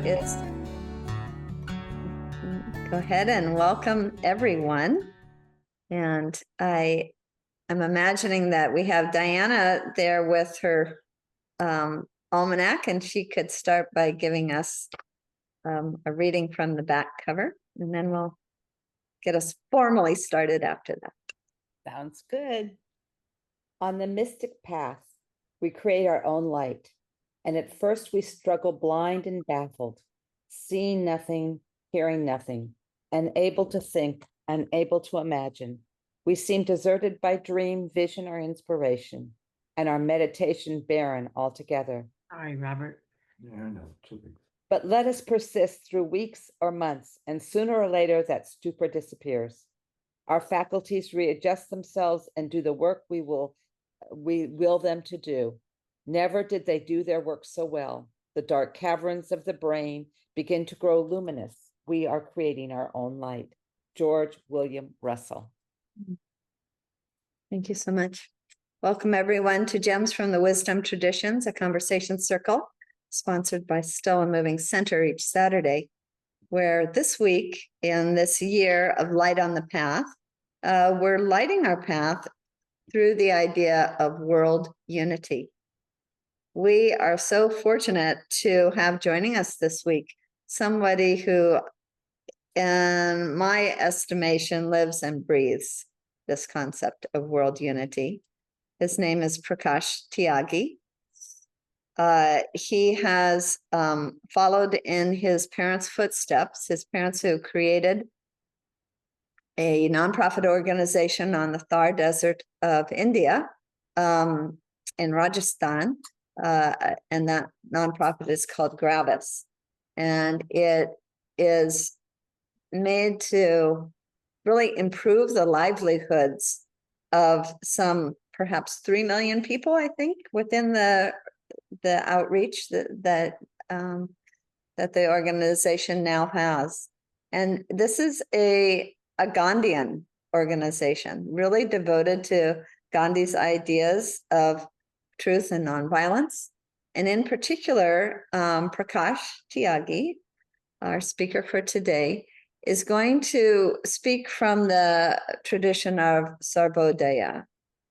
is go ahead and welcome everyone. And I'm imagining that we have Diana there with her almanac, and she could start by giving us a reading from the back cover, and then we'll get us formally started after that. Sounds good. On the mystic path, we create our own light. And at first we struggle blind and baffled, seeing nothing, hearing nothing, unable to think, unable to imagine. We seem deserted by dream, vision, or inspiration, and our meditation barren altogether. Hi, Robert. Yeah, I know. Too big. But let us persist through weeks or months, and sooner or later that stupor disappears. Our faculties readjust themselves and do the work we will them to do. Never did they do their work so well. The dark caverns of the brain begin to grow luminous. We are creating our own light. George William Russell. Thank you so much. Welcome everyone to Gems from the Wisdom Traditions, a conversation circle sponsored by Stella Moving Center each Saturday, where this week in this year of Light on the Path, we're lighting our path through the idea of world unity. We are so fortunate to have joining us this week somebody who, in my estimation, lives and breathes this concept of world unity. His name is Prakash Tyagi. He has followed in his parents' footsteps, his parents who created a nonprofit organization on the Thar Desert of India in Rajasthan, and that nonprofit is called Gravis. And it is made to really improve the livelihoods of some perhaps 3 million people, I think, within the outreach that the organization now has. And this is a Gandhian organization, really devoted to Gandhi's ideas of truth and nonviolence. And in particular, Prakash Tyagi, our speaker for today, is going to speak from the tradition of Sarvodaya.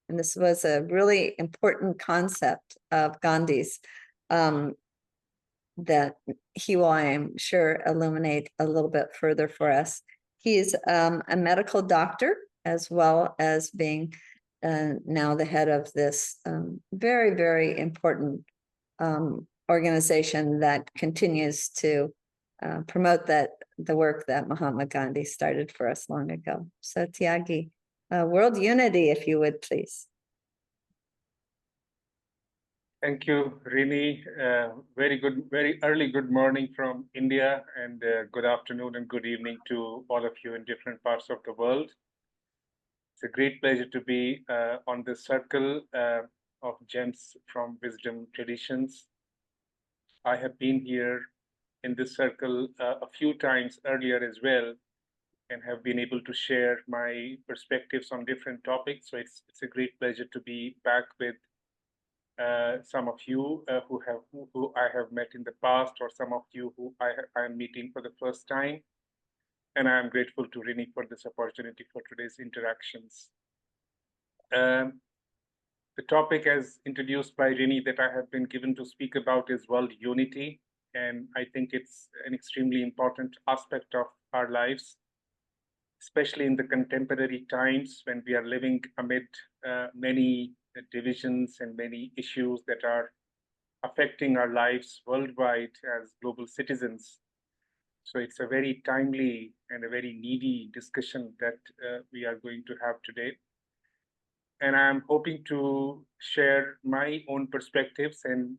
And this was a really important concept of Gandhi's that he will, I am sure, illuminate a little bit further for us. He's a medical doctor, as well as being now the head of this very, very important organization that continues to promote the work that Mahatma Gandhi started for us long ago. So Tyagi, world unity, if you would, please. Thank you, Renée. Very early good morning from India, and good afternoon and good evening to all of you in different parts of the world. It's a great pleasure to be on this circle of Gems from Wisdom Traditions. I have been here in this circle a few times earlier as well, and have been able to share my perspectives on different topics. So it's a great pleasure to be back with some of you who I have met in the past, or some of you who I am meeting for the first time. And I am grateful to Renée for this opportunity for today's interactions. The topic, as introduced by Renée, that I have been given to speak about is world unity. And I think it's an extremely important aspect of our lives, especially in the contemporary times when we are living amid many divisions and many issues that are affecting our lives worldwide as global citizens. So it's a very timely and a very needy discussion that we are going to have today. And I'm hoping to share my own perspectives and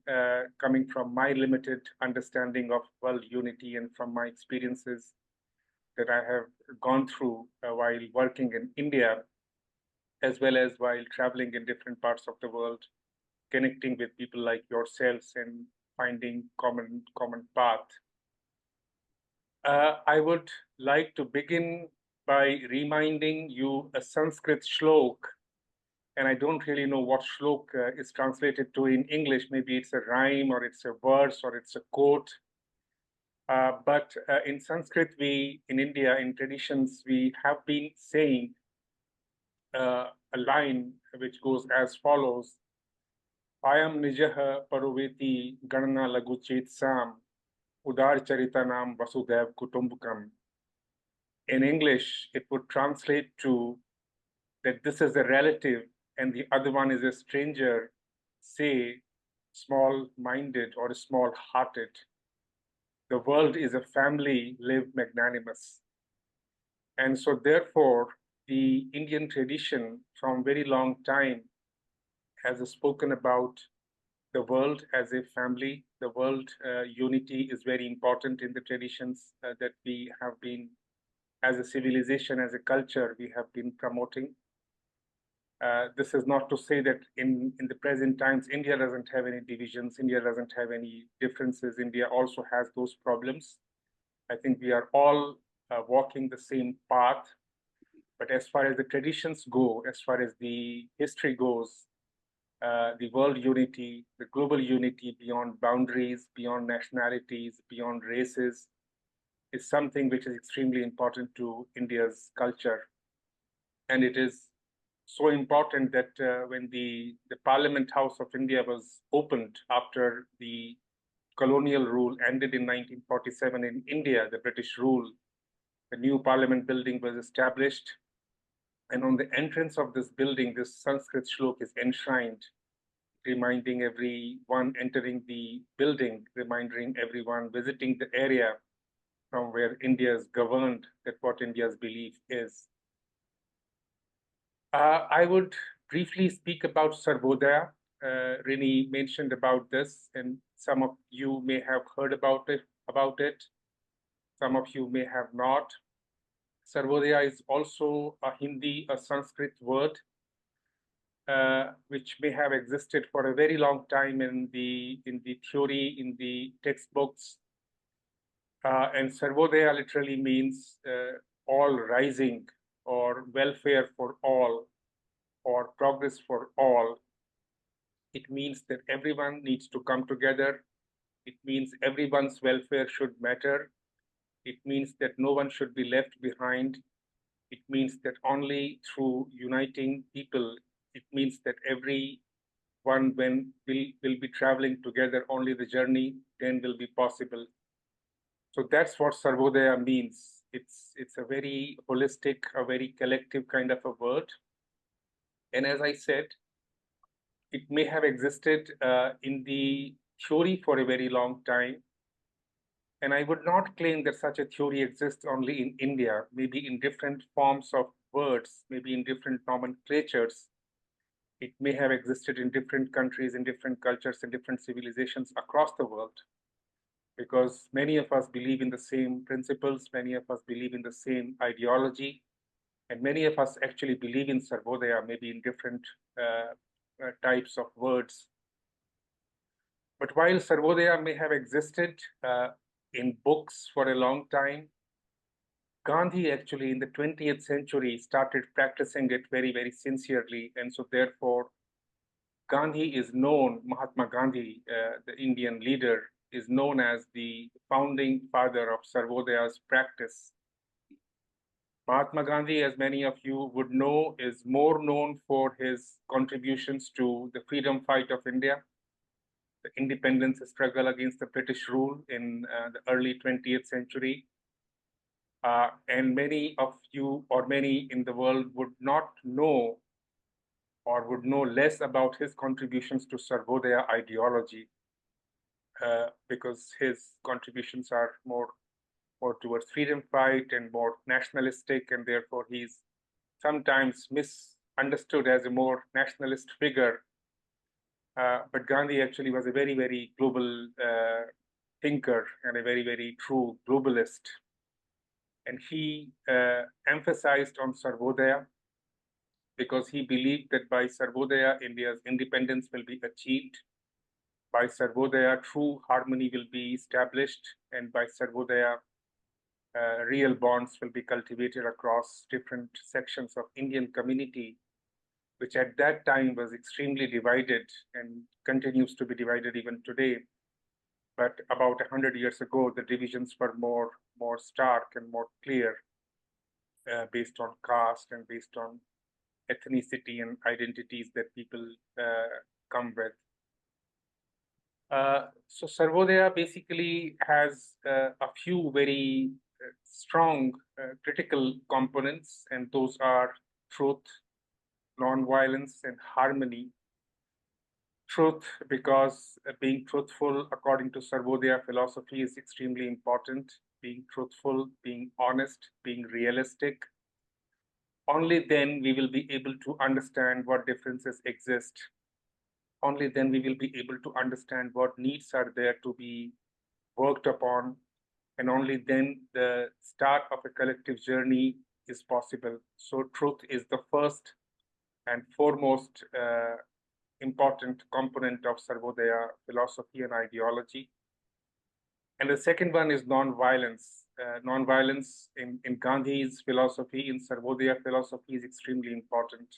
coming from my limited understanding of world unity and from my experiences that I have gone through while working in India, as well as while traveling in different parts of the world, connecting with people like yourselves and finding common path. I would like to begin by reminding you a Sanskrit shlok, and I don't really know what shlok is translated to in English. Maybe it's a rhyme, or it's a verse, or it's a quote. But in Sanskrit, in India, in traditions, we have been saying a line which goes as follows: Ayam nijaha paruveti ganana laguchit sam udar charitanam vasudev kutumbakam. In English, it would translate to that this is a relative and the other one is a stranger, say small-minded or small-hearted. The world is a family, live magnanimous. And so therefore, the Indian tradition from very long time has spoken about the world as a family. The world unity is very important in the traditions that we have been, as a civilization, as a culture, we have been promoting. This is not to say that in the present times, India doesn't have any divisions, India doesn't have any differences. India also has those problems. I think we are all walking the same path. But as far as the traditions go, as far as the history goes, the world unity, the global unity beyond boundaries, beyond nationalities, beyond races, is something which is extremely important to India's culture. And it is so important that when the Parliament House of India was opened after the colonial rule ended in 1947 in India, the British rule, the new Parliament building was established. And on the entrance of this building, this Sanskrit shlok is enshrined, reminding everyone entering the building, reminding everyone visiting the area from where India is governed, that what India's belief is. I would briefly speak about Sarvodaya. Renée mentioned about this, and some of you may have heard about it. Some of you may have not. Sarvodaya is also a Hindi, a Sanskrit word, which may have existed for a very long time in the theory, in the textbooks. And Sarvodaya literally means all rising, or welfare for all, or progress for all. It means that everyone needs to come together. It means everyone's welfare should matter. It means that no one should be left behind. It means that only through uniting people, it means that everyone will be traveling together, only the journey then will be possible. So that's what Sarvodaya means. It's a very holistic, a very collective kind of a word. And as I said, it may have existed in the theory for a very long time. And I would not claim that such a theory exists only in India, maybe in different forms of words, maybe in different nomenclatures. It may have existed in different countries, in different cultures, in different civilizations across the world. Because many of us believe in the same principles, many of us believe in the same ideology, and many of us actually believe in Sarvodaya, maybe in different types of words. But while Sarvodaya may have existed in books for a long time, Gandhi actually in the 20th century started practicing it very, very sincerely. And so therefore, Gandhi is known, Mahatma Gandhi, the Indian leader, is known as the founding father of Sarvodaya's practice. Mahatma Gandhi, as many of you would know, is more known for his contributions to the freedom fight of India, the independence struggle against the British rule in the early 20th century. And many of you, or many in the world, would not know or would know less about his contributions to Sarvodaya ideology, because his contributions are more towards freedom fight and more nationalistic, and therefore he's sometimes misunderstood as a more nationalist figure. But Gandhi actually was a very, very global thinker and a very, very true globalist. And he emphasized on Sarvodaya because he believed that by Sarvodaya, India's independence will be achieved. By Sarvodaya, true harmony will be established. And by Sarvodaya, real bonds will be cultivated across different sections of Indian community, which at that time was extremely divided and continues to be divided even today. But about 100 years ago, the divisions were more stark and more clear, based on caste and based on ethnicity and identities that people come with. So Sarvodaya basically has a few very strong critical components, and those are truth, non-violence, and harmony. Truth, because being truthful according to Sarvodaya philosophy is extremely important. Being truthful, being honest, being realistic. Only then we will be able to understand what differences exist. Only then we will be able to understand what needs are there to be worked upon. And only then the start of a collective journey is possible. So truth is the first and foremost important component of Sarvodaya philosophy and ideology. And the second one is non-violence. Non-violence in Gandhi's philosophy, in Sarvodaya philosophy, is extremely important.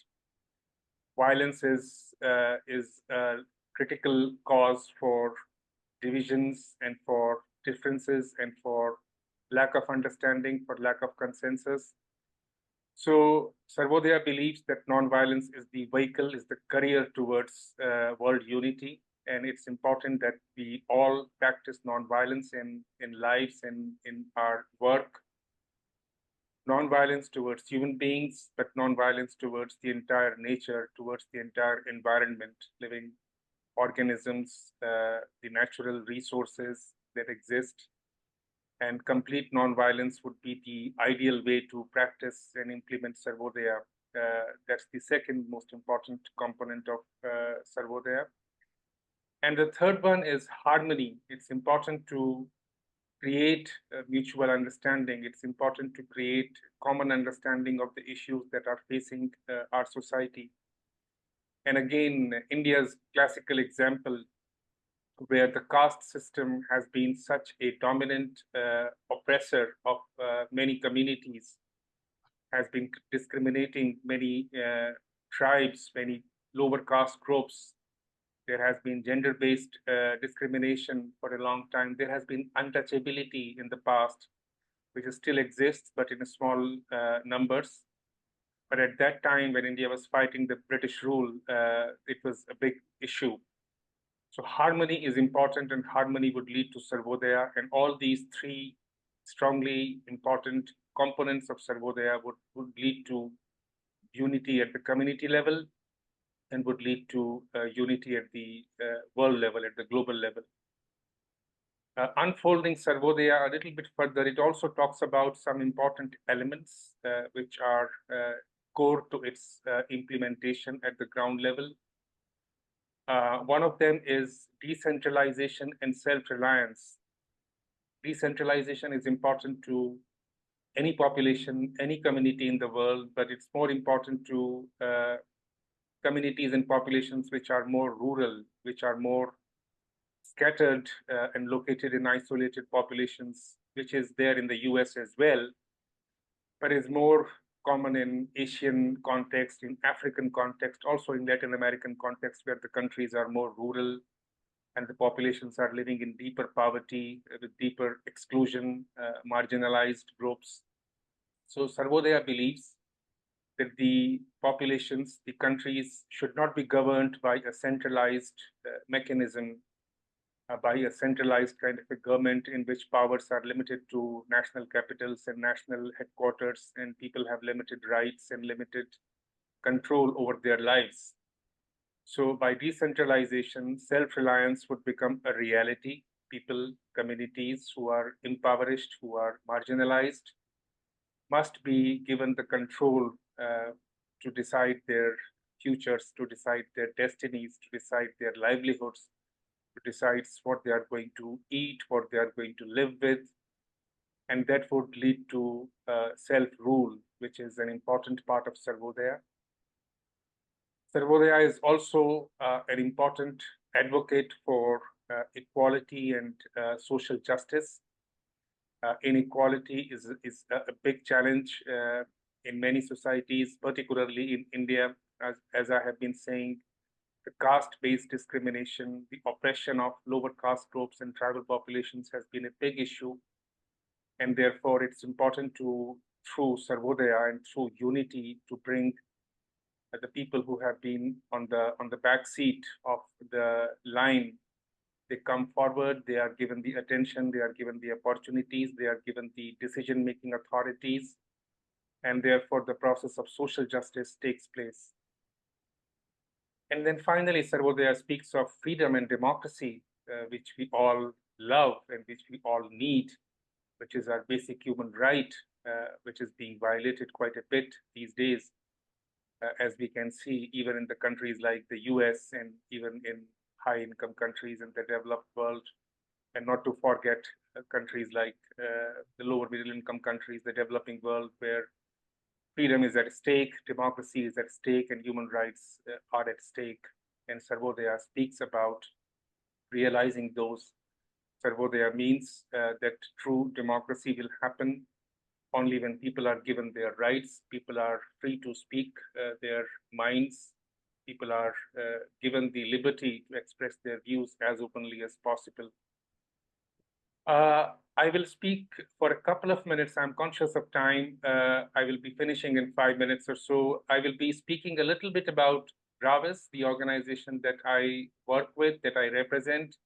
Violence is a critical cause for divisions and for differences and for lack of understanding, for lack of consensus. So Sarvodaya believes that non-violence is the vehicle, is the career towards world unity. And it's important that we all practice non-violence in lives and in our work. Non-violence towards human beings, but non-violence towards the entire nature, towards the entire environment, living organisms, the natural resources that exist. And complete non-violence would be the ideal way to practice and implement Sarvodaya. That's the second most important component of Sarvodaya. And the third one is harmony. It's important to create mutual understanding. It's important to create common understanding of the issues that are facing our society. And again, India's classical example, where the caste system has been such a dominant oppressor of many communities, has been discriminating many tribes, many lower caste groups. There has been gender-based discrimination for a long time. There has been untouchability in the past, which still exists, but in small numbers. But at that time, when India was fighting the British rule, it was a big issue. So harmony is important, and harmony would lead to Sarvodaya. And all these three strongly important components of Sarvodaya would lead to unity at the community level, and would lead to unity at the world level, at the global level. Unfolding Sarvodaya a little bit further, it also talks about some important elements which are core to its implementation at the ground level. One of them is decentralization and self-reliance. Decentralization is important to any population, any community in the world, but it's more important to communities and populations which are more rural, which are more scattered and located in isolated populations, which is there in the US as well, but is more common in Asian context, in African context, also in Latin American context, where the countries are more rural and the populations are living in deeper poverty, with deeper exclusion, marginalized groups. So Sarvodaya believes that the populations, the countries should not be governed by a centralized mechanism, by a centralized kind of a government in which powers are limited to national capitals and national headquarters, and people have limited rights and limited control over their lives. So by decentralization, self-reliance would become a reality. People, communities who are impoverished, who are marginalized, must be given the control to decide their futures, to decide their destinies, to decide their livelihoods, to decide what they are going to eat, what they are going to live with. And that would lead to self-rule, which is an important part of Sarvodaya. Sarvodaya is also an important advocate for equality and social justice. Inequality is a big challenge in many societies, particularly in India. As I have been saying, The caste-based discrimination, the oppression of lower caste groups and tribal populations has been a big issue. And therefore, it's important to, through Sarvodaya and through unity, to bring the people who have been on the back seat of the line. They come forward, they are given the attention, they are given the opportunities, they are given the decision-making authorities, and therefore the process of social justice takes place. And then finally, Sarvodaya speaks of freedom and democracy, which we all love and which we all need, which is our basic human right, which is being violated quite a bit these days, as we can see even in the countries like the US and even in high-income countries in the developed world, and not to forget countries like the lower middle-income countries, the developing world, where freedom is at stake, democracy is at stake, and human rights are at stake. And Sarvodaya speaks about realizing those. Sarvodaya means that true democracy will happen only when people are given their rights, people are free to speak their minds, people are given the liberty to express their views as openly as possible. I will speak for a couple of minutes. I'm conscious of time. I will be finishing in 5 minutes or so. I will be speaking a little bit about Gravis, the organization that I work with, that I represent,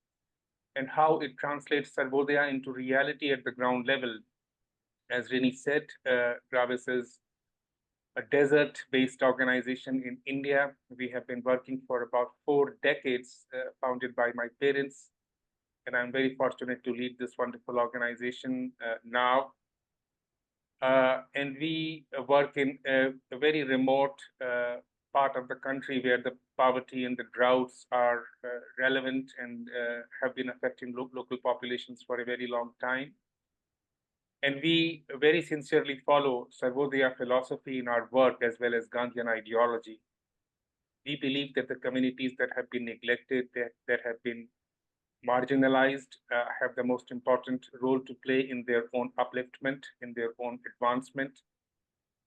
and how it translates Sarvodaya into reality at the ground level. As Renée said, Gravis is a desert-based organization in India. We have been working for about 4 decades, founded by my parents, and I'm very fortunate to lead this wonderful organization now. And we work in a very remote part of the country where the poverty and the droughts are relevant and have been affecting local populations for a very long time. And we very sincerely follow Sarvodaya philosophy in our work as well as Gandhian ideology. We believe that the communities that have been neglected, that have been marginalized, have the most important role to play in their own upliftment, in their own advancement.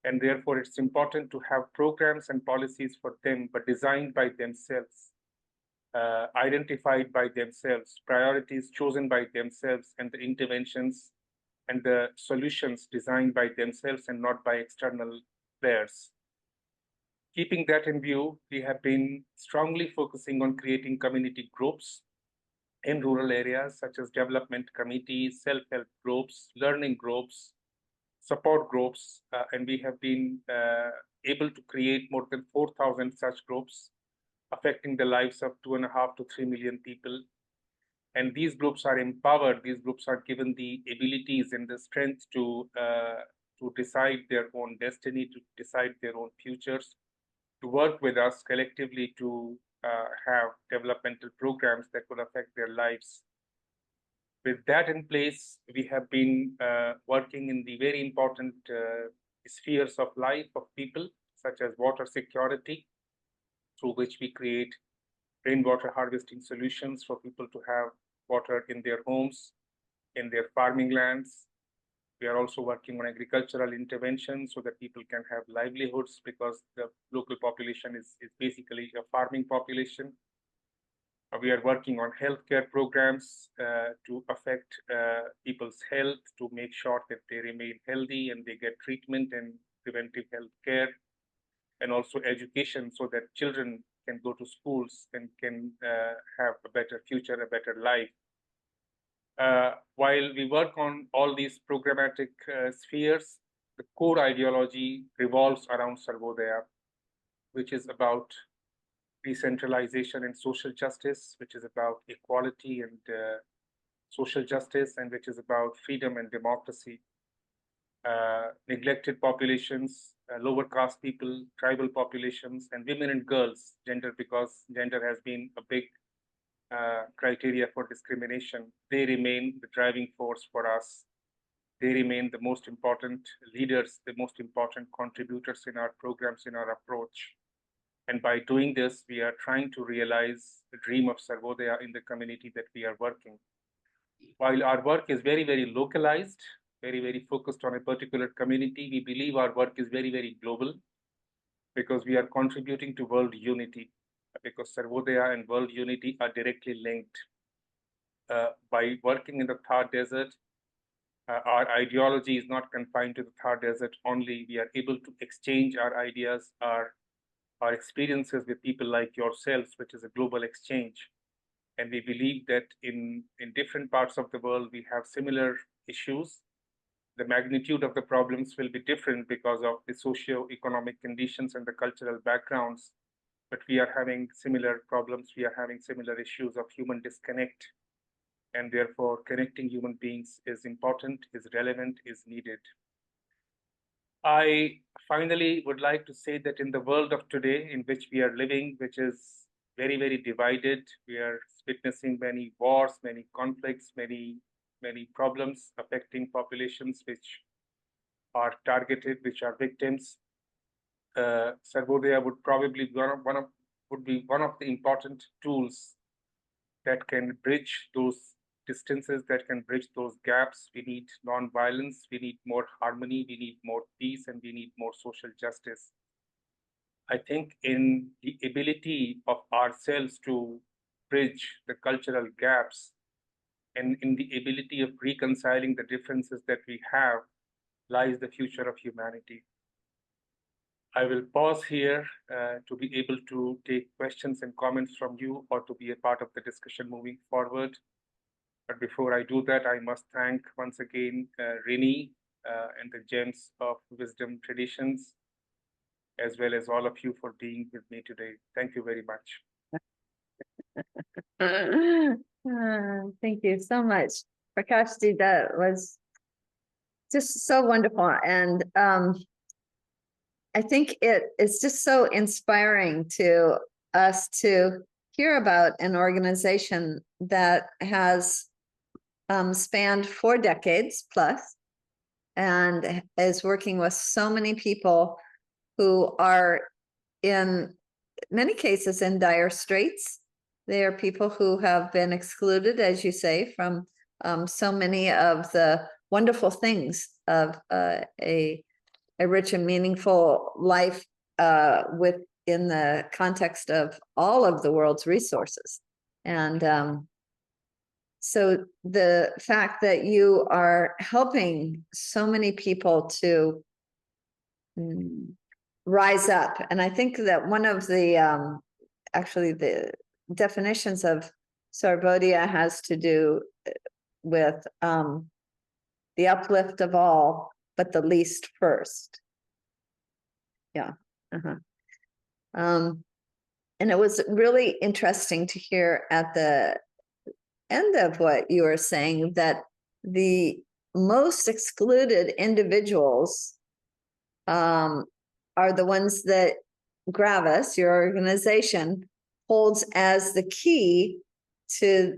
And therefore, it's important to have programs and policies for them, but designed by themselves, identified by themselves, priorities chosen by themselves, and the interventions and the solutions designed by themselves and not by external players. Keeping that in view, we have been strongly focusing on creating community groups in rural areas, such as development committees, self-help groups, learning groups, support groups, and we have been able to create more than 4,000 such groups, affecting the lives of 2.5 to 3 million people. And these groups are empowered. These groups are given the abilities and the strength to decide their own destiny, to decide their own futures, to work with us collectively to have developmental programs that will affect their lives. With that in place, we have been working in the very important spheres of life of people, such as water security, through which we create rainwater harvesting solutions for people to have water in their homes, in their farming lands. We are also working on agricultural interventions so that people can have livelihoods, because the local population is basically a farming population. We are working on healthcare programs to affect people's health, to make sure that they remain healthy and they get treatment and preventive health care, and also education so that children can go to schools and can have a better future, a better life. While we work on all these programmatic spheres, the core ideology revolves around Sarvodaya, which is about decentralization and social justice, which is about equality and social justice, and which is about freedom and democracy. Neglected populations, lower caste people, tribal populations, and women and girls, because gender has been a big criteria for discrimination. They remain the driving force for us. They remain the most important leaders, the most important contributors in our programs, in our approach. And by doing this, we are trying to realize the dream of Sarvodaya in the community that we are working. While our work is very, very localized, very, very focused on a particular community, we believe our work is very, very global, because we are contributing to world unity. because Sarvodaya and world unity are directly linked. By working in the Thar Desert, our ideology is not confined to the Thar Desert only. We are able to exchange our ideas, our experiences with people like yourselves, which is a global exchange. And we believe that in different parts of the world, we have similar issues. The magnitude of the problems will be different because of the socio-economic conditions and the cultural backgrounds, but we are having similar problems. We are having similar issues of human disconnect. And therefore, connecting human beings is important, is relevant, is needed. I finally would like to say that in the world of today, in which we are living, which is very, very divided, we are witnessing many wars, many conflicts, many problems affecting populations which are targeted, which are victims. Sarvodaya would probably be one of the important tools that can bridge those distances, that can bridge those gaps. We need non-violence, we need more harmony, we need more peace, and we need more social justice. I think in the ability of ourselves to bridge the cultural gaps and in the ability of reconciling the differences that we have lies the future of humanity. I will pause here to be able to take questions and comments from you or to be a part of the discussion moving forward. But before I do that, I must thank once again Renée and the Gems of Wisdom Traditions, as well as all of you for being with me today. Thank you very much. Thank you so much, Prakashji. That was just so wonderful, and I think it is just so inspiring to us to hear about an organization that has spanned 4 decades plus and is working with so many people who are in many cases in dire straits. They are people who have been excluded, as you say, from so many of the wonderful things of a rich and meaningful life within the context of all of the world's resources. And so the fact that you are helping so many people to rise up, and I think that one of the actually the definitions of Sarvodaya has to do with the uplift of all, but the least first. Yeah. And it was really interesting to hear at the end of what you were saying that the most excluded individuals are the ones that Gravis, your organization, holds as the key to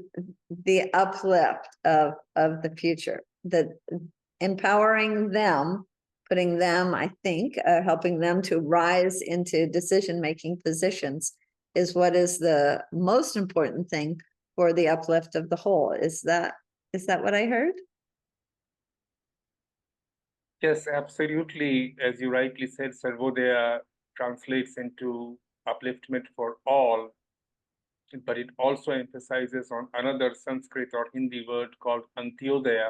the uplift of the future, that empowering them, putting them, I think, helping them to rise into decision-making positions is what is the most important thing for the uplift of the whole. Is that what I heard? Yes, absolutely. As you rightly said, Sarvodaya translates into upliftment for all, but it also emphasizes on another Sanskrit or Hindi word called Antyodaya,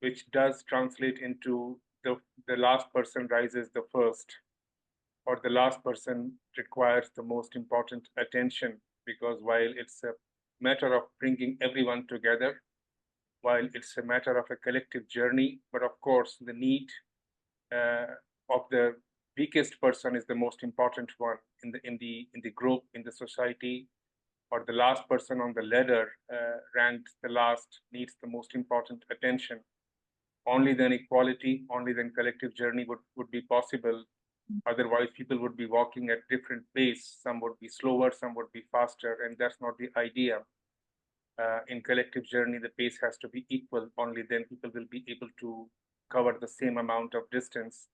which does translate into the last person rises the first, or the last person requires the most important attention, because while it's a matter of bringing everyone together, while it's a matter of a collective journey, but of course the need of the weakest person is the most important one in the group, in the society, or the last person on the ladder ranked the last needs the most important attention. Only then equality, only then collective journey would be possible. Otherwise, people would be walking at different pace. Some would be slower, some would be faster, and that's not the idea. In collective journey, the pace has to be equal. Only then people will be able to cover the same amount of distance.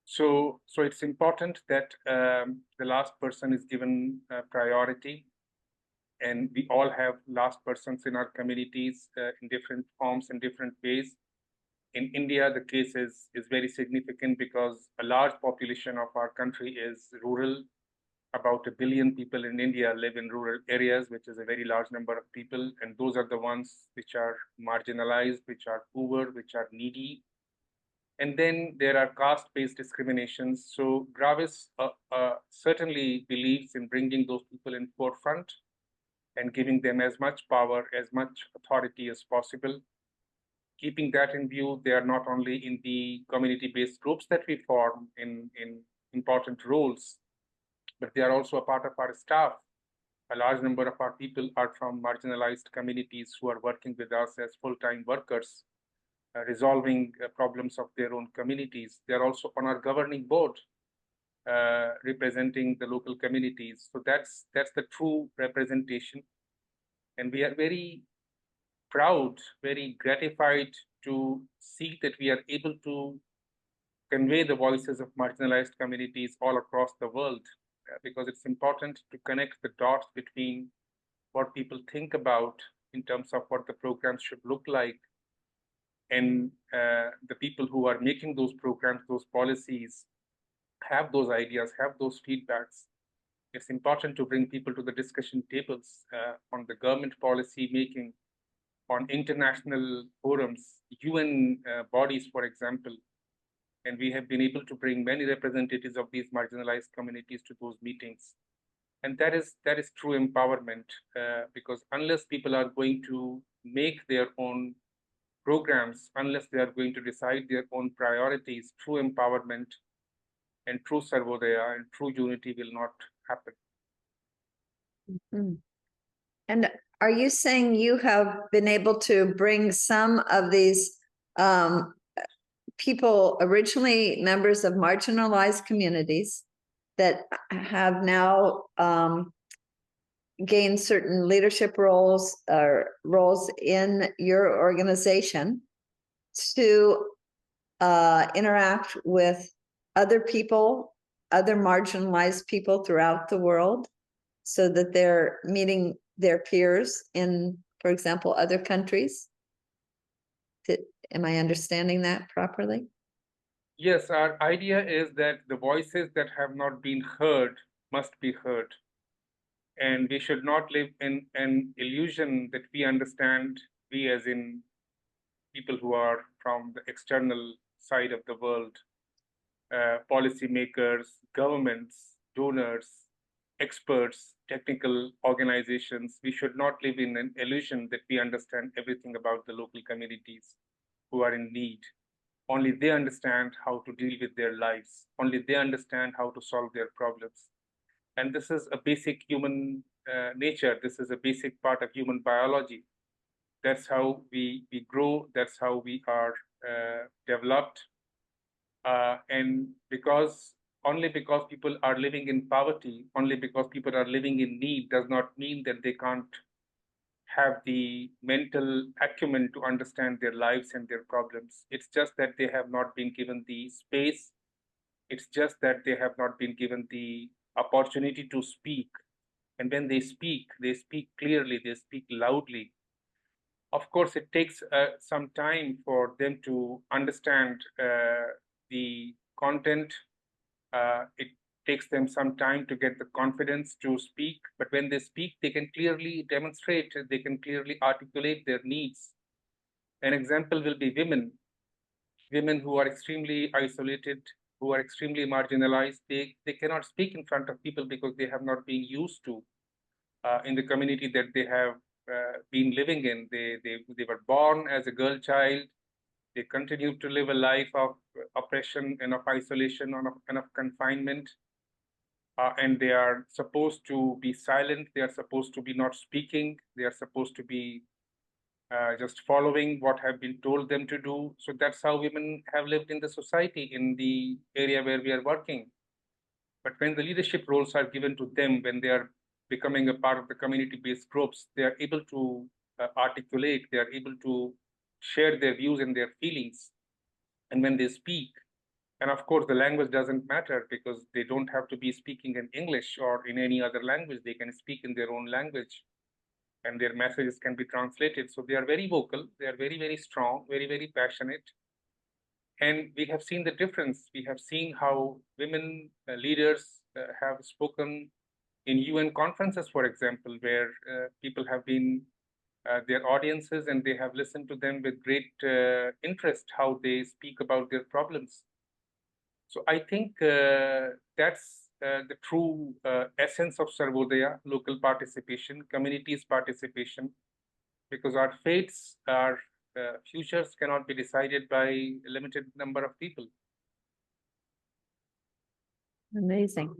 So it's important that the last person is given priority, and we all have last persons in our communities in different forms and different ways. In India, the case is very significant because a large population of our country is rural, about 1 billion people in India live in rural areas, which is a very large number of people. And those are the ones which are marginalized, which are poor, which are needy. And then there are caste-based discriminations. So Gravis certainly believes in bringing those people in forefront and giving them as much power, as much authority as possible. Keeping that in view, they are not only in the community-based groups that we form in important roles, but they are also a part of our staff. A large number of our people are from marginalized communities who are working with us as full-time workers, resolving problems of their own communities. They are also on our governing board, representing the local communities. So that's the true representation. And we are very proud, very gratified to see that we are able to convey the voices of marginalized communities all across the world, because it's important to connect the dots between what people think about in terms of what the programs should look like, and the people who are making those programs, those policies, have those ideas, have those feedbacks. It's important to bring people to the discussion tables on the government policy making, on international forums, UN bodies, for example. And we have been able to bring many representatives of these marginalized communities to those meetings. And that is true empowerment, because unless people are going to make their own programs, unless they are going to decide their own priorities, true empowerment and true Sarvodaya and true unity will not happen. Mhm. And are you saying you have been able to bring some of these people, originally members of marginalized communities, that have now gained certain leadership roles or roles in your organization, to interact with other people, other marginalized people throughout the world, so that they're meeting their peers in, for example, other countries? Am I understanding that properly? Yes, our idea is that the voices that have not been heard must be heard. And we should not live in an illusion that we understand, we as in people who are from the external side of the world, policymakers, governments, donors, experts, technical organizations. We should not live in an illusion that we understand everything about the local communities who are in need. Only they understand how to deal with their lives. Only they understand how to solve their problems. And this is a basic human nature. This is a basic part of human biology. That's how we grow. That's how we are developed. And only because people are living in poverty, only because people are living in need, does not mean that they can't have the mental acumen to understand their lives and their problems. It's just that they have not been given the space. It's just that they have not been given the opportunity to speak. And when they speak clearly, they speak loudly. Of course, it takes some time for them to understand the content. It takes them some time to get the confidence to speak, but when they speak, they can clearly demonstrate, they can clearly articulate their needs. An example will be women who are extremely isolated, who are extremely marginalized. They cannot speak in front of people because they have not been used to in the community that they have been living in. They were born as a girl child. They continue to live a life of oppression and of isolation and of confinement. And they are supposed to be silent. They are supposed to be not speaking. They are supposed to be just following what have been told them to do. So that's how women have lived in the society, in the area where we are working. But when the leadership roles are given to them, when they are becoming a part of the community-based groups, they are able to articulate, they are able to share their views and their feelings. And when they speak, and of course, the language doesn't matter, because they don't have to be speaking in English or in any other language. They can speak in their own language, and their messages can be translated. So they are very vocal. They are very, very strong, very, very passionate. And we have seen the difference. We have seen how women leaders have spoken in UN conferences, for example, where people have been their audiences and they have listened to them with great interest how they speak about their problems. So I think that's the true essence of Sarvodaya, local participation, communities participation, because our fates, our futures cannot be decided by a limited number of people. Amazing.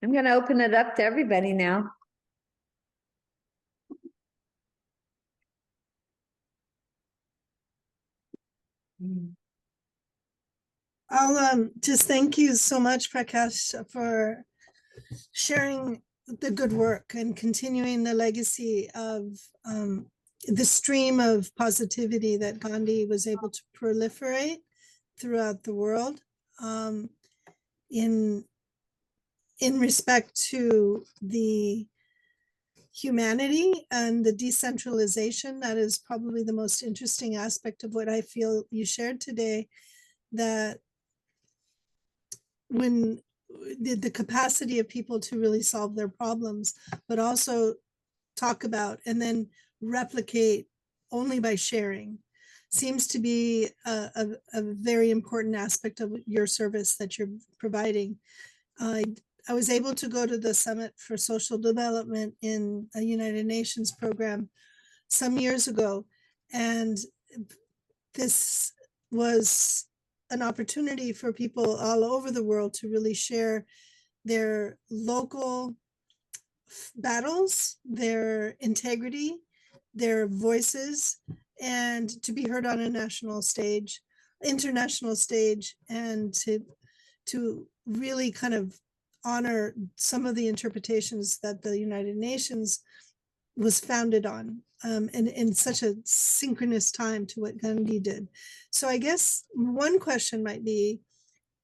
I'm going to open it up to everybody now. I'll just thank you so much, Prakash, for sharing the good work and continuing the legacy of the stream of positivity that Gandhi was able to proliferate throughout the world, in respect to the humanity and the decentralization. That is probably the most interesting aspect of what I feel you shared today, that when the capacity of people to really solve their problems, but also talk about and then replicate only by sharing, seems to be a very important aspect of your service that you're providing. I was able to go to the Summit for Social Development in a United Nations program some years ago, and this was an opportunity for people all over the world to really share their local battles, their integrity, their voices, and to be heard on a national stage, international stage, and to really kind of honor some of the interpretations that the United Nations was founded on, and in such a synchronous time to what Gandhi did. So I guess one question might be,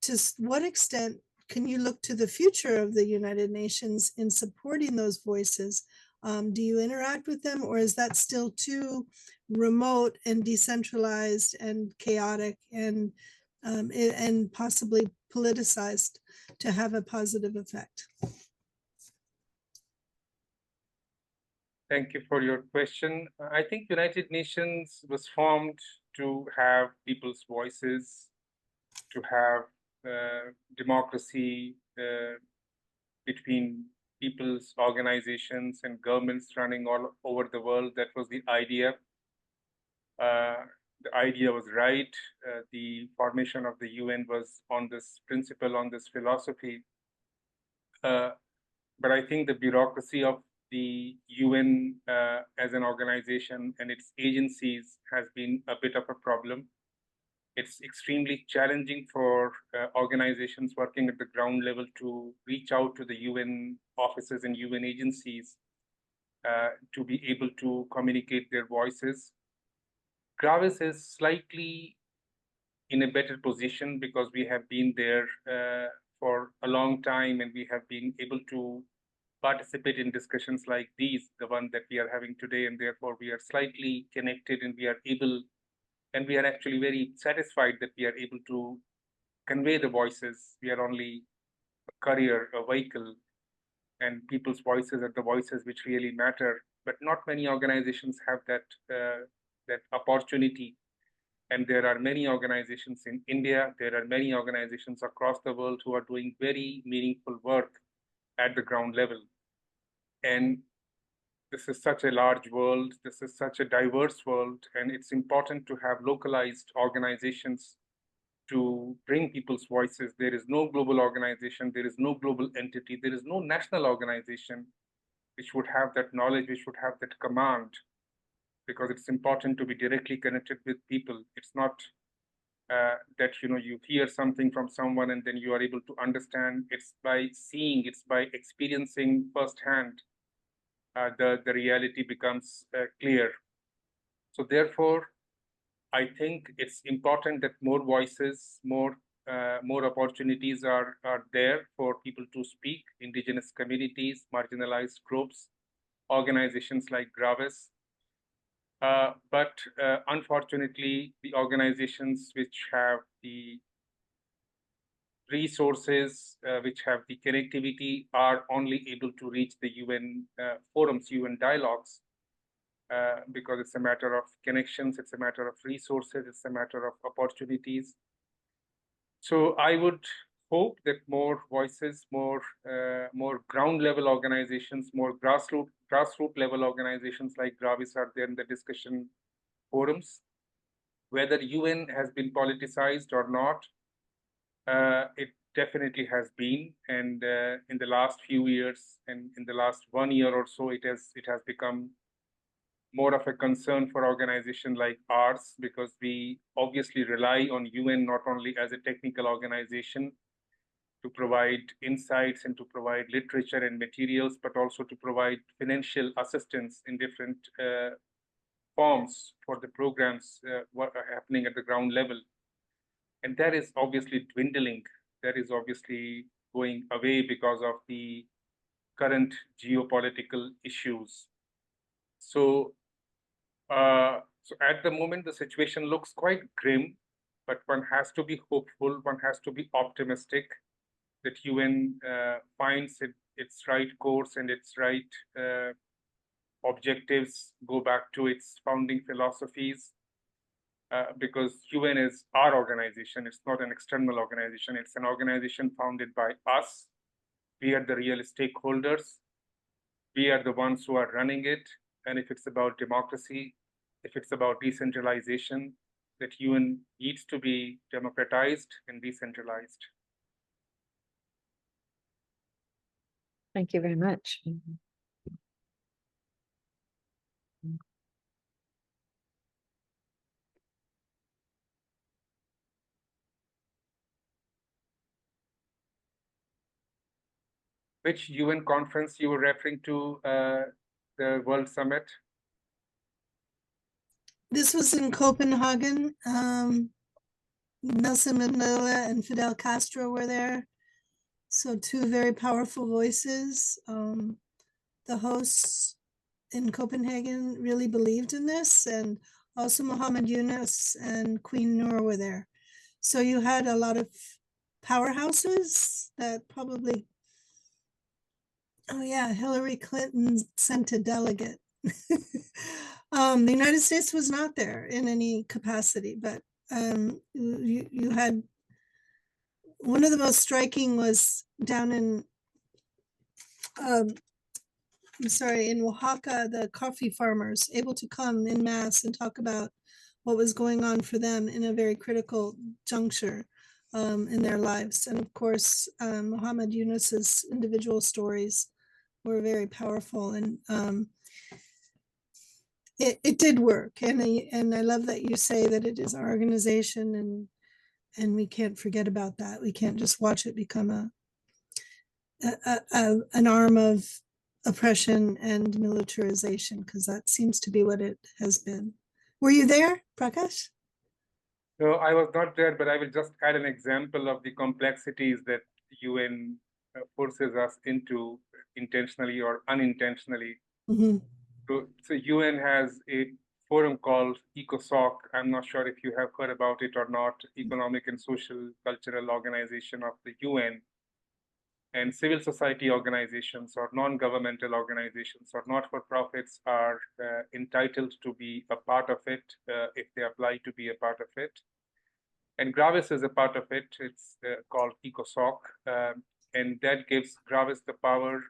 to what extent can you look to the future of the United Nations in supporting those voices? Do you interact with them, or is that still too remote and decentralized and chaotic and possibly politicized to have a positive effect? Thank you for your question. I think United Nations was formed to have people's voices, to have democracy between people's organizations and governments running all over the world. That was the idea. The idea was right. The formation of the UN was on this principle, on this philosophy. But I think the bureaucracy of the UN as an organization and its agencies has been a bit of a problem. It's extremely challenging for organizations working at the ground level to reach out to the UN offices and UN agencies to be able to communicate their voices. Gravis is slightly in a better position because we have been there for a long time, and we have been able to participate in discussions like these, the one that we are having today, and therefore we are slightly connected, and we are able, and we are actually very satisfied that we are able to convey the voices. We are only a courier, a vehicle, and people's voices are the voices which really matter. But not many organizations have that that opportunity. And there are many organizations in India, there are many organizations across the world who are doing very meaningful work at the ground level. And this is such a large world, this is such a diverse world, and it's important to have localized organizations to bring people's voices. There is no global organization, there is no global entity, there is no national organization which would have that knowledge, which would have that command, because it's important to be directly connected with people. It's not that you hear something from someone and then you are able to understand. It's by seeing, it's by experiencing firsthand. The reality becomes clear. So therefore, I think it's important that more voices, more opportunities are there for people to speak, indigenous communities, marginalized groups, organizations like Gravis. But unfortunately, the organizations which have the resources which have the connectivity are only able to reach the UN forums, UN dialogues, because it's a matter of connections, it's a matter of resources, it's a matter of opportunities. So I would hope that more voices, more ground level organizations, more grassroots level organizations like Gravis are there in the discussion forums. Whether UN has been politicized or not, it definitely has been, and in the last few years and in the last 1 year or so, it has become more of a concern for organizations like ours, because we obviously rely on UN not only as a technical organization to provide insights and to provide literature and materials, but also to provide financial assistance in different forms for the programs what are happening at the ground level. And that is obviously dwindling. That is obviously going away because of the current geopolitical issues. So, so at the moment, the situation looks quite grim, but one has to be hopeful, one has to be optimistic that UN finds its right course and its right objectives, go back to its founding philosophies, because UN is our organization. It's not an external organization. It's an organization founded by us. We are the real stakeholders. We are the ones who are running it. And if it's about democracy, if it's about decentralization, that UN needs to be democratized and decentralized. Thank you very much. Which UN conference you were referring to, the World Summit? This was in Copenhagen. Nelson Mandela and Fidel Castro were there. So two very powerful voices. The hosts in Copenhagen really believed in this, and also Muhammad Yunus and Queen Noor were there. So you had a lot of powerhouses that probably, oh yeah, Hillary Clinton sent a delegate. The United States was not there in any capacity, but you had, one of the most striking was down in, I'm sorry, in Oaxaca, the coffee farmers able to come in mass and talk about what was going on for them in a very critical juncture in their lives. And of course, Muhammad Yunus's individual stories were very powerful, and it did work. And I love that you say that it is our organization, and we can't forget about that. We can't just watch it become an arm of oppression and militarization, because that seems to be what it has been. Were you there, Prakash? No, I was not there, but I will just add an example of the complexities that UN forces us into, intentionally or unintentionally. Mm-hmm. So UN has a forum called ECOSOC. I'm not sure if you have heard about it or not, Economic and Social Cultural Organization of the UN. And civil society organizations or non-governmental organizations or not-for-profits are entitled to be a part of it if they apply to be a part of it. And Gravis is a part of it. It's called ECOSOC. And that gives Gravis the power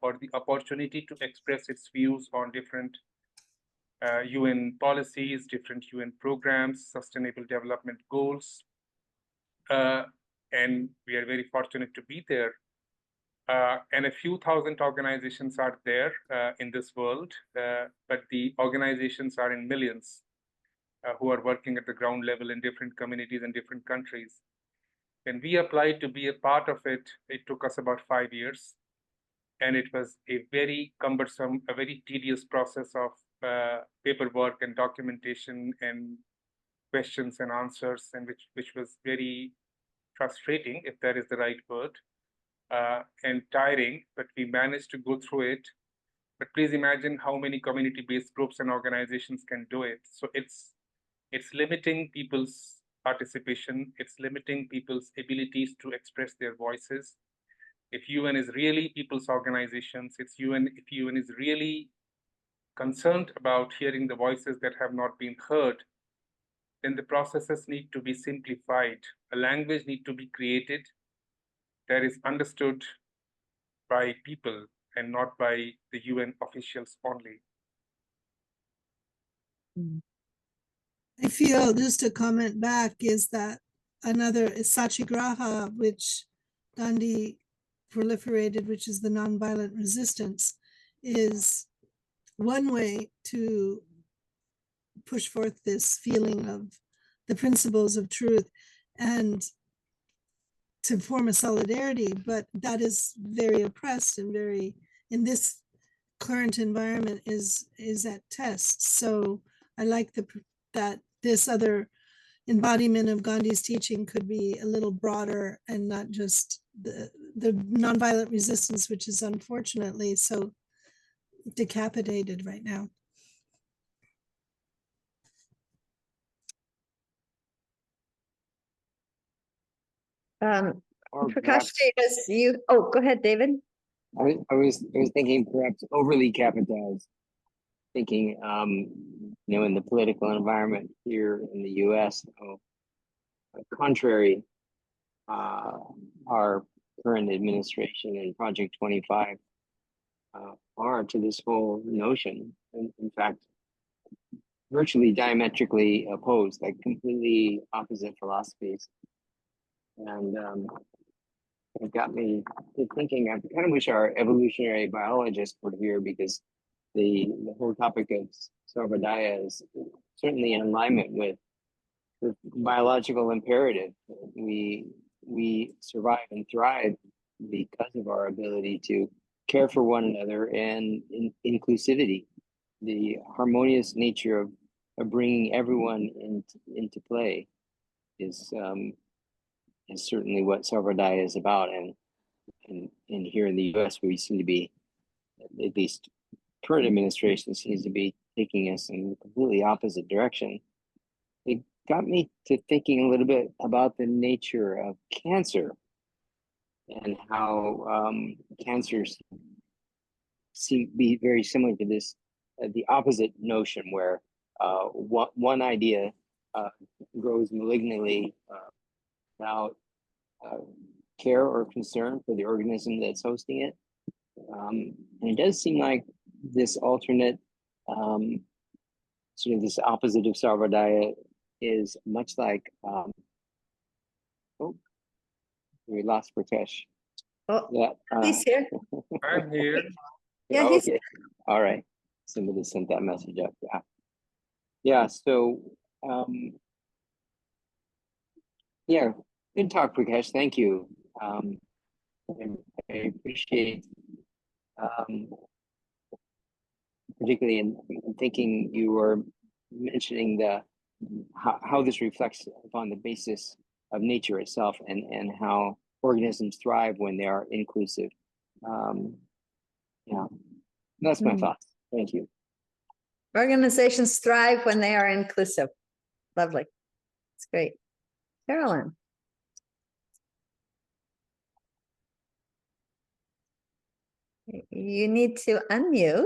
or the opportunity to express its views on different UN policies, different UN programs, sustainable development goals. And we are very fortunate to be there. And a few thousand organizations are there in this world, but the organizations are in millions who are working at the ground level in different communities and different countries. When we applied to be a part of it, it took us about 5 years. And it was a very cumbersome, a very tedious process of paperwork and documentation and questions and answers, and which was very frustrating, if that is the right word. And tiring, but we managed to go through it. But please imagine how many community-based groups and organizations can do it. So it's limiting people's participation. It's limiting people's abilities to express their voices. If UN is really people's organizations, if UN is really concerned about hearing the voices that have not been heard, then the processes need to be simplified. A language need to be created that is understood by people and not by the UN officials only. I feel, just to comment back, is that another is Satyagraha, which Gandhi proliferated, which is the nonviolent resistance, is one way to push forth this feeling of the principles of truth and to form a solidarity, but that is very oppressed and very, in this current environment, is at test. So I like that this other embodiment of Gandhi's teaching could be a little broader and not just the nonviolent resistance, which is unfortunately so decapitated right now. Or Prakash, perhaps, oh, go ahead, David. I was thinking perhaps overly capitalized, thinking, in the political environment here in the U.S., contrary, our current administration and Project 25 are to this whole notion. In fact, virtually diametrically opposed, like completely opposite philosophies. And it got me to thinking, I kind of wish our evolutionary biologists were here, because the whole topic of Sarvodaya is certainly in alignment with the biological imperative. We survive and thrive because of our ability to care for one another and inclusivity, the harmonious nature of bringing everyone into play is certainly what Sarvodaya is about. And here in the U.S., we seem to be, at least current administration seems to be taking us in a completely opposite direction. It got me to thinking a little bit about the nature of cancer and how cancers seem to be very similar to this, the opposite notion, where one idea grows malignantly without care or concern for the organism that's hosting it. And it does seem like this alternate, sort of this opposite of Sarvodaya, is much like, oh, we lost Prakash. Oh, Yeah, he's here. I'm here. Yeah, he's okay. All right. Somebody sent that message up. Yeah. Yeah. So, yeah, good talk, Prakash. Thank you. I appreciate, particularly in thinking, you were mentioning how this reflects upon the basis of nature itself, and how organisms thrive when they are inclusive. Yeah, that's my thoughts. Thank you. Organizations thrive when they are inclusive. Lovely. It's great. Carolyn. You need to unmute.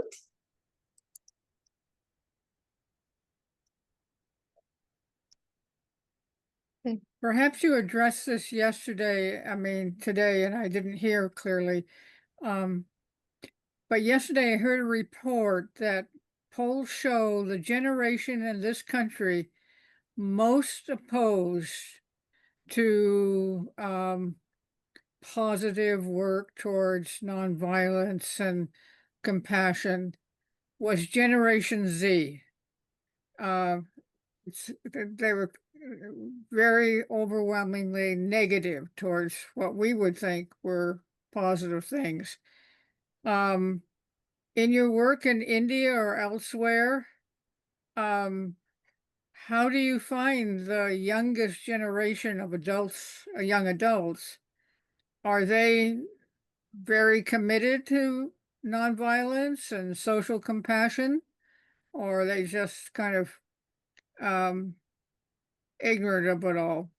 Perhaps you addressed this yesterday, today, and I didn't hear clearly. But yesterday I heard a report that polls show the generation in this country most opposed to positive work towards nonviolence and compassion was Generation Z. They were very overwhelmingly negative towards what we would think were positive things. In your work in India or elsewhere, how do you find the youngest generation of adults, young adults? Are they very committed to nonviolence and social compassion, or are they just kind of ignorant of it all.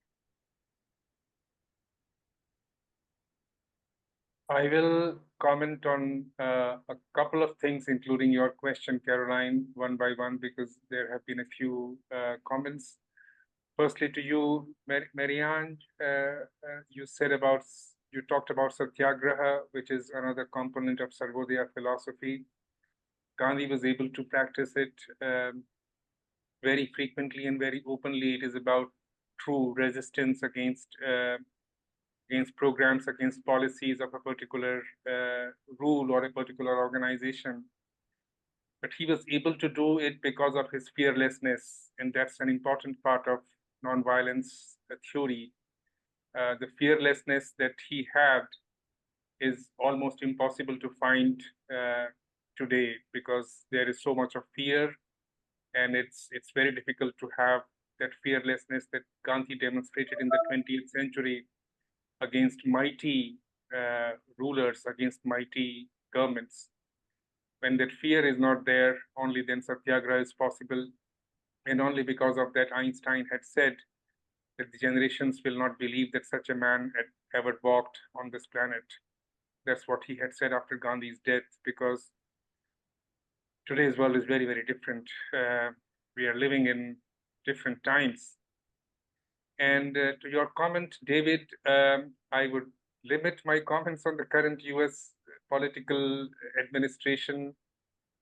I will comment on a couple of things, including your question, Caroline, one by one, because there have been a few comments. Firstly, to you, Marianne, you talked about satyagraha, which is another component of Sarvodaya philosophy. Gandhi was able to practice it very frequently and very openly. It is about true resistance against programs, against policies of a particular rule or a particular organization. But he was able to do it because of his fearlessness, and that's an important part of nonviolence theory. The fearlessness that he had is almost impossible to find today, because there is so much of fear, and it's very difficult to have that fearlessness that Gandhi demonstrated in the 20th century against mighty rulers, against mighty governments. When that fear is not there, only then satyagraha is possible. And only because of that, Einstein had said that the generations will not believe that such a man had ever walked on this planet. That's what he had said after Gandhi's death, because today's world is very, very different. We are living in different times. And to your comment, David, I would limit my comments on the current US political administration.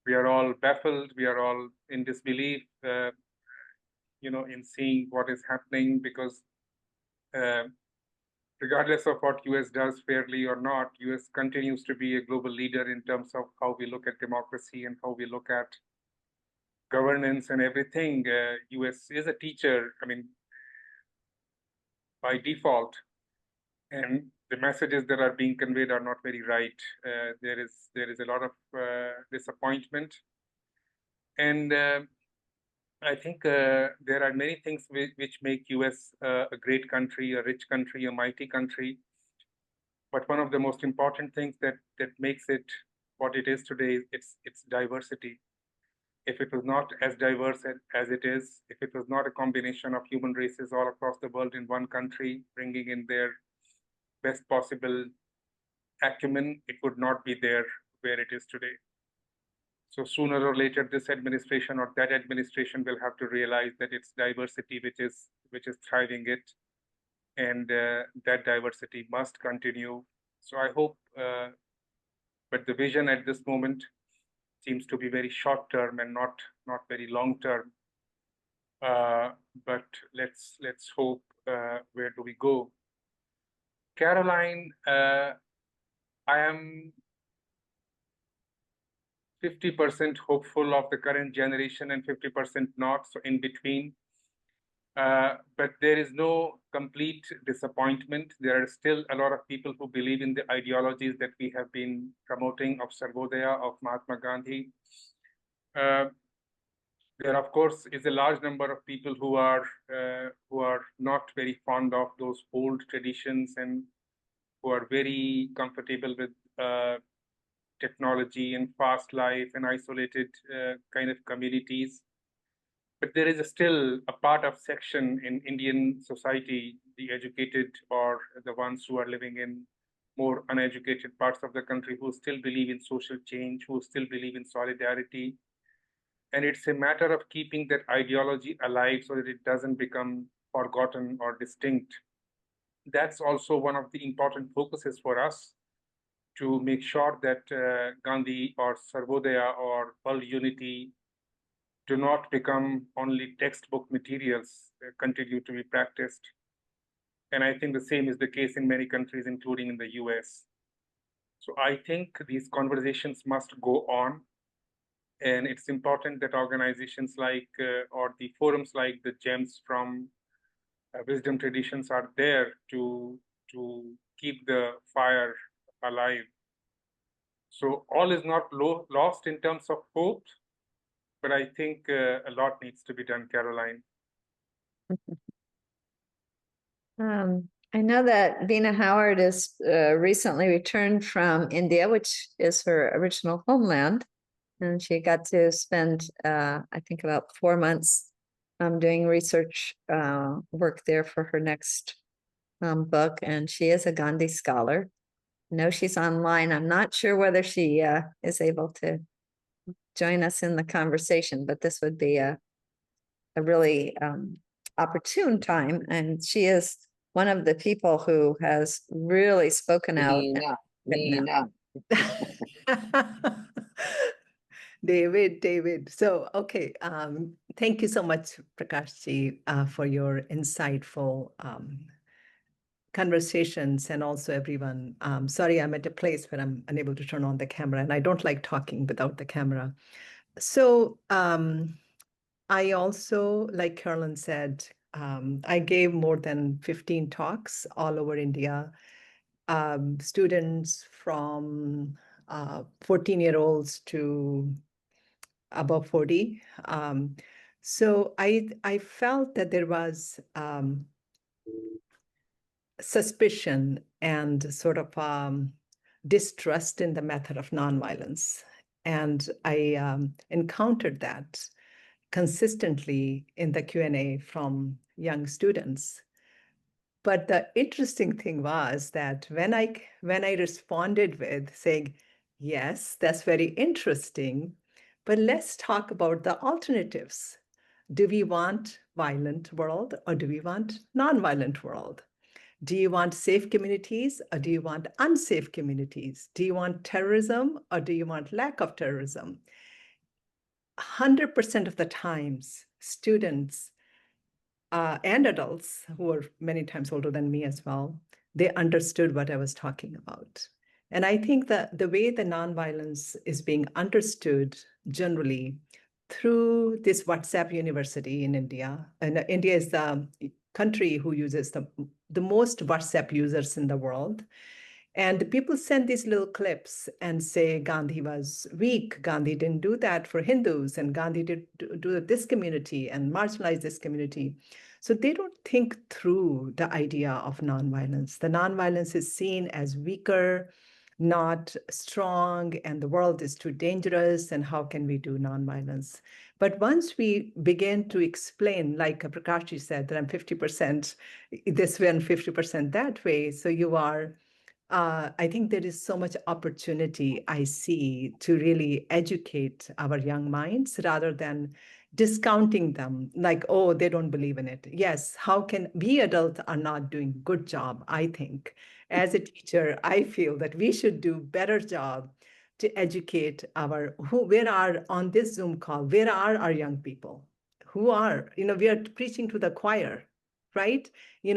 We are all baffled. We are all in disbelief, in seeing what is happening, because regardless of what US does fairly or not, US continues to be a global leader in terms of how we look at democracy and how we look at governance and everything. US is a teacher, by default, and the messages that are being conveyed are not very right. There is a lot of disappointment, and I think there are many things which make US a great country, a rich country, a mighty country. But one of the most important things that makes it what it is today, it's diversity. If it was not as diverse as it is, if it was not a combination of human races all across the world in one country, bringing in their best possible acumen, it would not be there where it is today. So sooner or later, this administration or that administration will have to realize that it's diversity which is thriving it, and that diversity must continue. So I hope, but the vision at this moment seems to be very short term and not very long term. But let's hope. Where do we go? Caroline, I am 50% hopeful of the current generation and 50% not, so in between. But there is no complete disappointment. There are still a lot of people who believe in the ideologies that we have been promoting of Sarvodaya, of Mahatma Gandhi. There, of course, is a large number of people who are not very fond of those old traditions and who are very comfortable with technology and fast life and isolated kind of communities. But there is still a part of section in Indian society, the educated or the ones who are living in more uneducated parts of the country, who still believe in social change, who still believe in solidarity. And it's a matter of keeping that ideology alive so that it doesn't become forgotten or distinct. That's also one of the important focuses for us, to make sure that Gandhi or Sarvodaya or World Unity do not become only textbook materials, continue to be practiced. And I think the same is the case in many countries, including in the US. So I think these conversations must go on. And it's important that organizations like, or the forums like the GEMS from Wisdom Traditions are there to keep the fire alive. So all is not lost in terms of hope, but I think a lot needs to be done, Caroline. I know that Veena Howard is recently returned from India, which is her original homeland, and she got to spend, I think, about 4 months doing research work there for her next book, and she is a Gandhi scholar. I know she's online. I'm not sure whether she is able to join us in the conversation, but this would be a really opportune time. And she is one of the people who has really spoken out. Nina. David. So, okay. Thank you so much, Prakashji, for your insightful conversations, and also everyone. Sorry, I'm at a place where I'm unable to turn on the camera, and I don't like talking without the camera. So I also, like Carolyn said, I gave more than 15 talks all over India. Students from 14-year-olds to above 40. So I felt that there was suspicion and sort of distrust in the method of nonviolence. And I encountered that consistently in the Q&A from young students. But the interesting thing was that when I responded with saying, yes, that's very interesting, but let's talk about the alternatives. Do we want violent world, or do we want nonviolent world? Do you want safe communities, or do you want unsafe communities? Do you want terrorism, or do you want lack of terrorism? 100% of the times, students and adults who are many times older than me as well, they understood what I was talking about. And I think that the way the nonviolence is being understood generally through this WhatsApp university in India, and India is the country who uses the most WhatsApp users in the world. And people send these little clips and say Gandhi was weak. Gandhi didn't do that for Hindus, and Gandhi did do this community and marginalize this community. So they don't think through the idea of nonviolence. The nonviolence is seen as weaker, not strong, and the world is too dangerous, and how can we do nonviolence? But once we begin to explain, like Prakashji said, that I'm 50% this way and 50% that way, so you are I think there is so much opportunity I see to really educate our young minds rather than discounting them like, oh, they don't believe in it. Yes, how can we adults are not doing good job, I think. As a teacher, I feel that we should do better job to educate where are on this Zoom call, where are our young people? Who are, we are preaching to the choir, right? We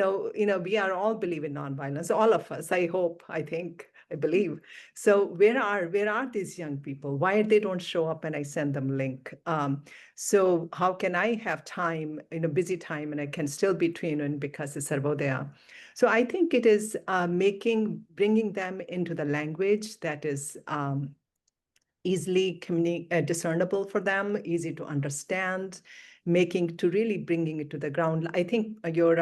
are all believe in nonviolence, all of us, I hope, I think, I believe. So where are these young people? Why they don't show up and I send them link? So how can I have time, busy time, and I can still be trained because it's Sarvodaya. So I think it is bringing them into the language that is easily discernible for them, easy to understand, bringing it to the ground. I think your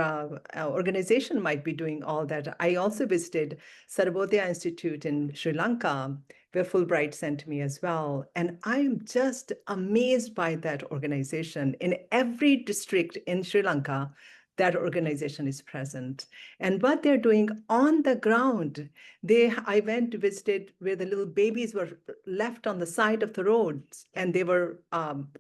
organization might be doing all that. I also visited Sarvodaya Institute in Sri Lanka, where Fulbright sent me as well. And I'm just amazed by that organization. In every district in Sri Lanka, that organization is present. And what they're doing on the ground, I went to visit where the little babies were left on the side of the roads, and they were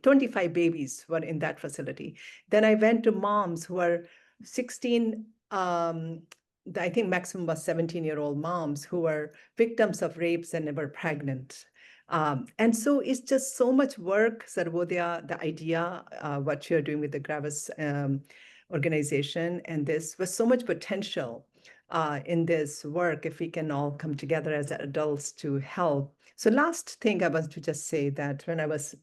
25 babies were in that facility. Then I went to moms who are 16, I think maximum was 17-year-old moms who were victims of rapes and were pregnant. And so it's just so much work, Sarvodaya, the idea, what you're doing with the Gravis organization, and this was so much potential in this work if we can all come together as adults to help. So last thing I want to just say that when I was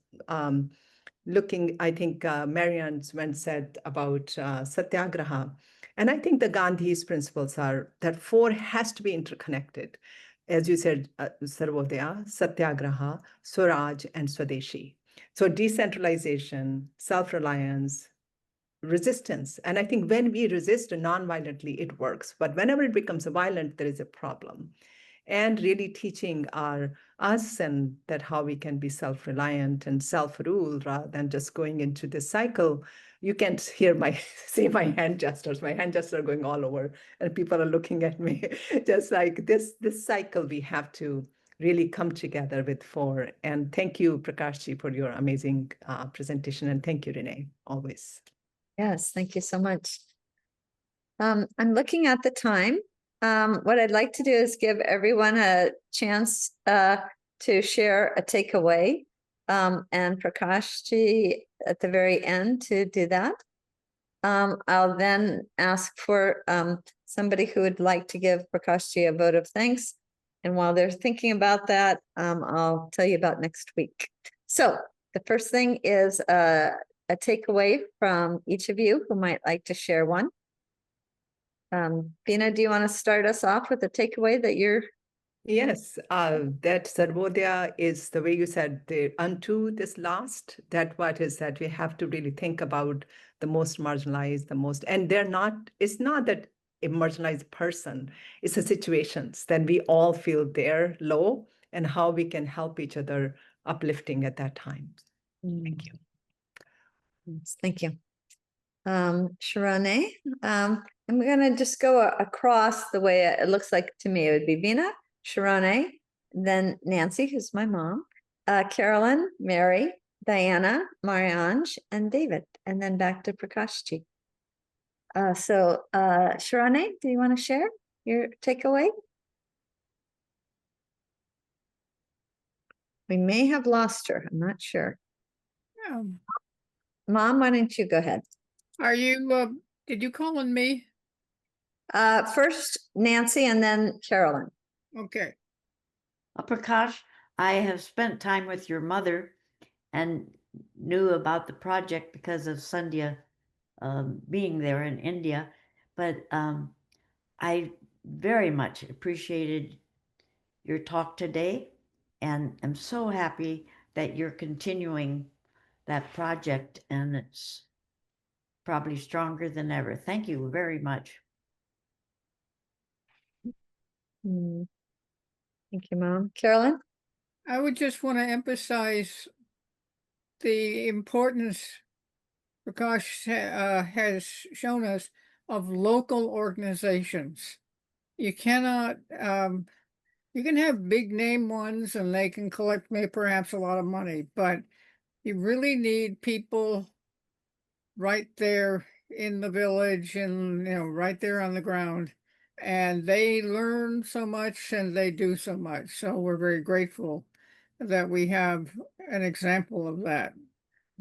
looking, I think Marianne said about Satyagraha, and I think the Gandhi's principles are that 4 has to be interconnected. As you said, Sarvodaya, Satyagraha, Swaraj, and Swadeshi. So decentralization, self-reliance, resistance. And I think when we resist non-violently, it works. But whenever it becomes violent, there is a problem. and really teaching us and that how we can be self-reliant and self-rule rather than just going into this cycle. You can't hear my see my hand gestures. My hand gestures are going all over, and people are looking at me. Just like this cycle, we have to really come together with four. And thank you, Prakashji, for your amazing presentation, and thank you, Renee, always. Yes, thank you so much. I'm looking at the time. What I'd like to do is give everyone a chance to share a takeaway, and Prakashji at the very end to do that. I'll then ask for somebody who would like to give Prakashji a vote of thanks. And while they're thinking about that, I'll tell you about next week. So the first thing is a takeaway from each of you who might like to share one. Veena, do you want to start us off with a takeaway that you're... Yes, that Sarvodaya is the way you said, the unto this last, that what is that we have to really think about the most marginalized, the most, and they're not, it's not that a marginalized person, it's the situations that we all feel they're low and how we can help each other uplifting at that time. Thank you. Yes, thank you. Sharane, I'm going to just go across the way it looks like to me. It would be Veena, Sharane, then Nancy, who's my mom, Carolyn, Mary, Diana, Mariange, and David, and then back to Prakashji. So Sharane, do you want to share your takeaway? We may have lost her. I'm not sure. Mom, why don't you go ahead? Are you, did you call on me? First Nancy and then Carolyn. Okay. Prakash, I have spent time with your mother and knew about the project because of Sandhya being there in India. But I very much appreciated your talk today, and I'm so happy that you're continuing that project, and it's probably stronger than ever. Thank you very much. Thank you, Mom. Carolyn? I would just want to emphasize the importance Prakash has shown us of local organizations. You cannot, you can have big name ones and they can collect perhaps a lot of money, but you really need people right there in the village and, right there on the ground. And they learn so much and they do so much. So we're very grateful that we have an example of that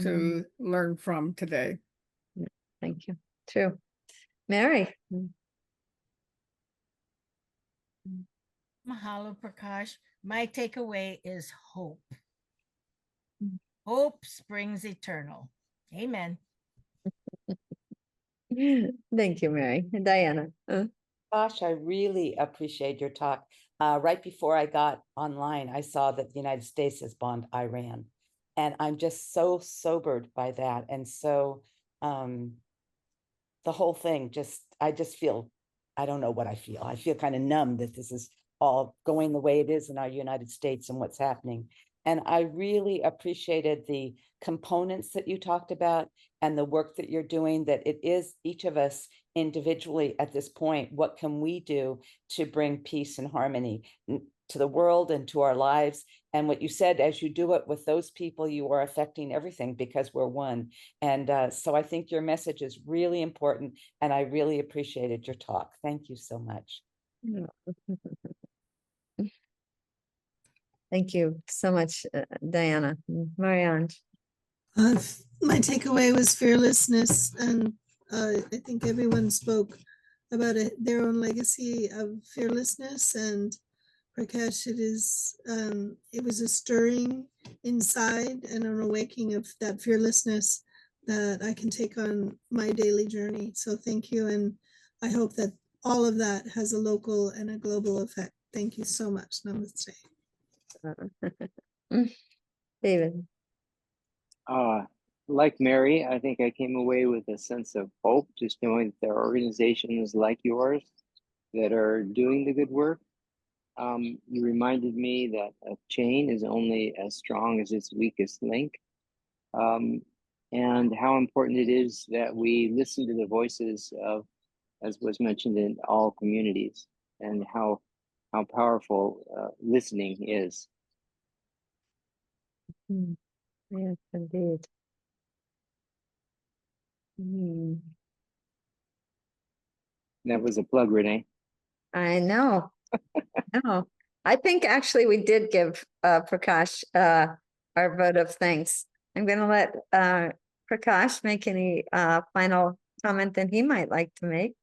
to learn from today. Thank you. True. Mary? Mahalo, Prakash. My takeaway is hope. Hope springs eternal. Amen. Thank you, Mary. Diana? Gosh, I really appreciate your talk. Right before I got online, I saw that the United States has bombed Iran. And I'm just so sobered by that. And so the whole thing I just feel, I don't know what I feel. I feel kind of numb that this is all going the way it is in our United States and what's happening. And I really appreciated the components that you talked about and the work that you're doing, that it is each of us individually at this point. What can we do to bring peace and harmony to the world and to our lives? And what you said, as you do it with those people, you are affecting everything because we're one. And so I think your message is really important. And I really appreciated your talk. Thank you so much. Thank you so much, Diana. Marianne? My takeaway was fearlessness, and I think everyone spoke about their own legacy of fearlessness. And Prakash, it was a stirring inside and an awakening of that fearlessness that I can take on my daily journey. So thank you, and I hope that all of that has a local and a global effect. Thank you so much. Namaste. David? Like Mary, I think I came away with a sense of hope, just knowing that there are organizations like yours that are doing the good work. You reminded me that a chain is only as strong as its weakest link, and how important it is that we listen to the voices of, as was mentioned, in all communities, and how powerful listening is. Yes, indeed. That was a plug, Renee. I know. No, I think actually we did give Prakash our vote of thanks. I'm going to let Prakash make any final comment that he might like to make.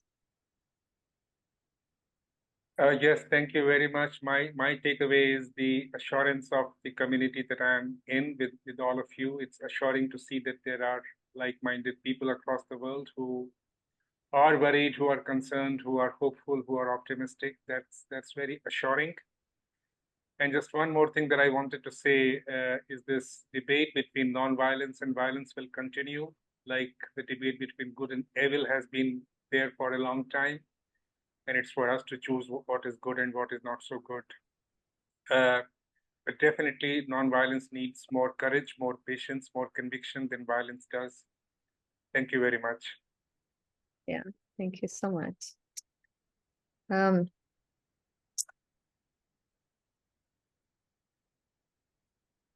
Yes, thank you very much. My takeaway is the assurance of the community that I'm in with all of you. It's assuring to see that there are like-minded people across the world who are worried, who are concerned, who are hopeful, who are optimistic. That's very assuring. And just one more thing that I wanted to say is this debate between non-violence and violence will continue, like the debate between good and evil has been there for a long time. And it's for us to choose what is good and what is not so good. But definitely non-violence needs more courage, more patience, more conviction than violence does. Thank you very much. Yeah, thank you so much.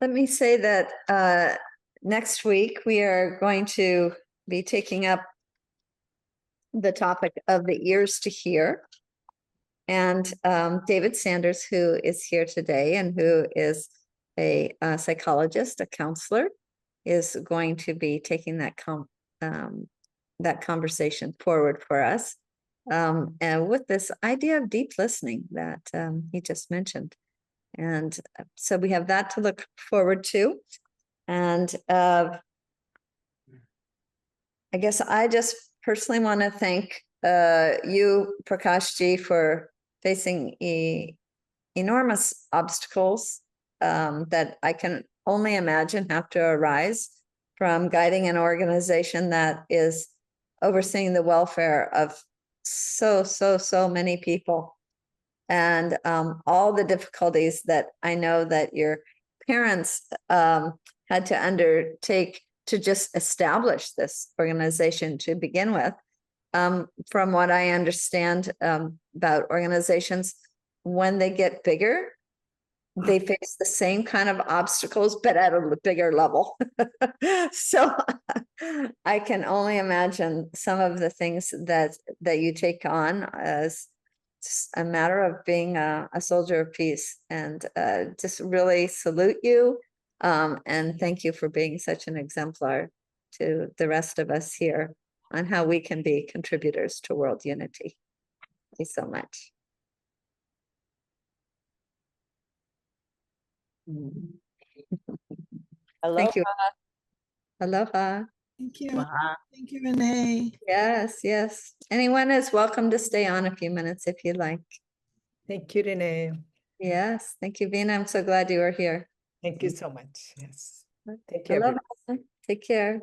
Let me say that next week we are going to be taking up the topic of the ears to hear. And David Sanders, who is here today and who is a psychologist, a counselor, is going to be taking that conversation forward for us. And with this idea of deep listening that he just mentioned. And so we have that to look forward to. And I guess I just personally want to thank you, Prakash ji, for facing enormous obstacles that I can only imagine have to arise from guiding an organization that is overseeing the welfare of so many people, and all the difficulties that I know that your parents had to undertake to just establish this organization to begin with. From what I understand about organizations, when they get bigger, they face the same kind of obstacles, but at a bigger level. So I can only imagine some of the things that you take on as a matter of being a soldier of peace, and just really salute you. And thank you for being such an exemplar to the rest of us here on how we can be contributors to world unity. Thank you so much. Thank you. Aloha. Thank you. Wow. Thank you, Renee. Yes, yes. Anyone is welcome to stay on a few minutes if you like. Thank you, Renee. Yes, thank you, Veena. I'm so glad you were here. Thank you so much. Yes. Thank you, everyone. Aloha. Take care.